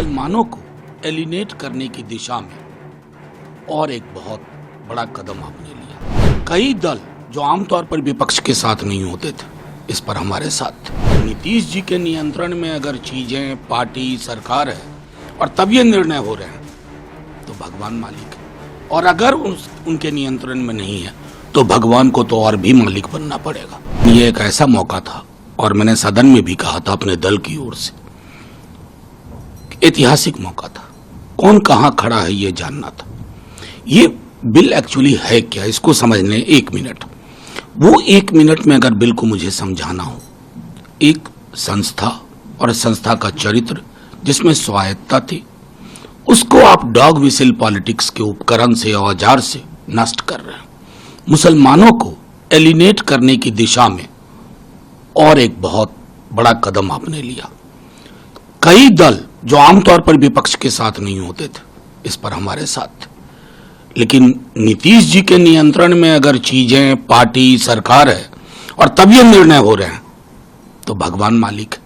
मुसलमानों को एलिनेट करने की दिशा में और एक बहुत बड़ा कदम आपने लिया। कई दल जो आमतौर पर विपक्ष के साथ नहीं होते थे, इस पर हमारे साथ थे। नीतीश जी के नियंत्रण में अगर चीजें, पार्टी, सरकार है और तब ये निर्णय हो रहे हैं तो भगवान मालिक है, और अगर उनके नियंत्रण में नहीं है तो भगवान को तो और भी मालिक बनना पड़ेगा। ये एक ऐसा मौका था, और मैंने सदन में भी कहा था अपने दल की ओर से, ऐतिहासिक मौका था। कौन कहां खड़ा है ये जानना था। ये बिल एक्चुअली है क्या, इसको समझने 1 मिनट, वो 1 मिनट में अगर बिल को मुझे समझाना हो, एक संस्था और संस्था का चरित्र जिसमें स्वायत्ता थी, उसको आप डॉग विसिल पॉलिटिक्स के उपकरण से, औजार से नष्ट कर रहे हैं। मुसलमानों को एलिनेट करने की दिशा में और एक बहुत बड़ा कदम आपने लिया। कई दल जो आमतौर पर विपक्ष के साथ नहीं होते थे, इस पर हमारे साथ थे। लेकिन नीतीश जी के नियंत्रण में अगर चीजें, पार्टी, सरकार है और तब ये निर्णय हो रहे हैं तो भगवान मालिक है,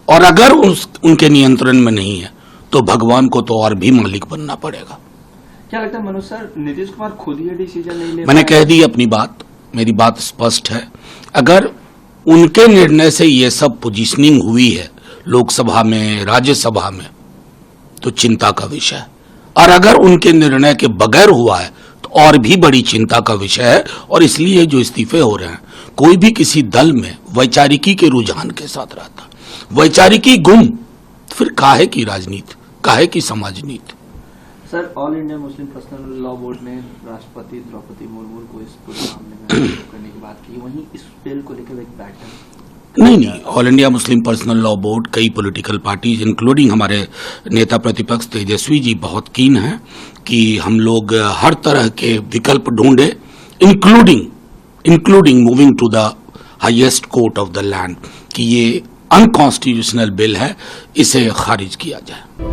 और अगर उनके नियंत्रण में नहीं है तो भगवान को तो और भी मालिक बनना पड़ेगा। क्या लगता है मनोज सर, नीतीश कुमार खुद ये डिसीजन नहीं ले? मैंने कह दी अपनी बात, मेरी बात स्पष्ट है। अगर उनके निर्णय से ये सब पोजीशनिंग हुई है लोकसभा में, राज्यसभा में, तो चिंता का विषय है, और अगर उनके निर्णय के बगैर हुआ है तो और भी बड़ी चिंता का विषय है। और इसलिए जो इस्तीफे हो रहे हैं, कोई भी किसी दल में वैचारिकी के रुझान के साथ रहता, वैचारिकी गुम, फिर काहे की राजनीति, काहे की समाज नीति। Sir, all India Muslim personal law board ने राष्ट्रपति द्रौपदी मुर्मू को इस पूरे मामले में करने की बात की, वहीं इस बिल को लेकर एक बैठक नहीं, all India Muslim personal law board, कई पॉलिटिकल पार्टीज इंक्लूडिंग हमारे नेता प्रतिपक्ष तेजस्वी जी बहुत कीन हैं कि हम लोग हर तरह के विकल्प ढूंढे, including moving to the highest court of the land, कि ये अनकॉन्स्टिट्यूशनल बिल है, इसे खारिज किया जाए।